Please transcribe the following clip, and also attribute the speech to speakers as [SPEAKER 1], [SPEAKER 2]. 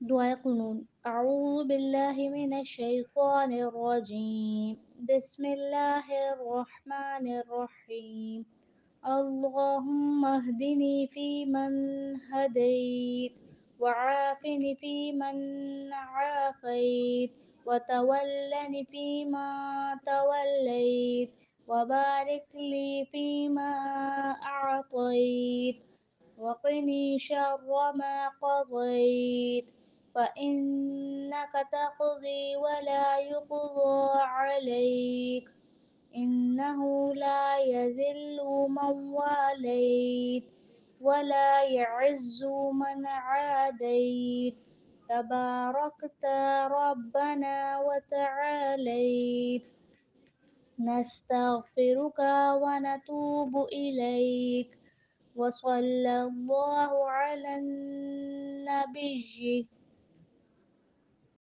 [SPEAKER 1] دعاء قنون. أعوذ بالله من الشيطان الرجيم. بسم الله الرحمن الرحيم. اللهم اهدني فيمن هديت، وعافني فيمن عافيت، وتولني فيما توليت، وبارك لي فيما أعطيت، وقني شر ما قضيت، فإنك تقضي ولا يقضى عليك، إنه لا يذل من واليت ولا يعز من عاديت، تباركت ربنا وتعاليت. نستغفرك ونتوب إليك، وصلى الله على النبي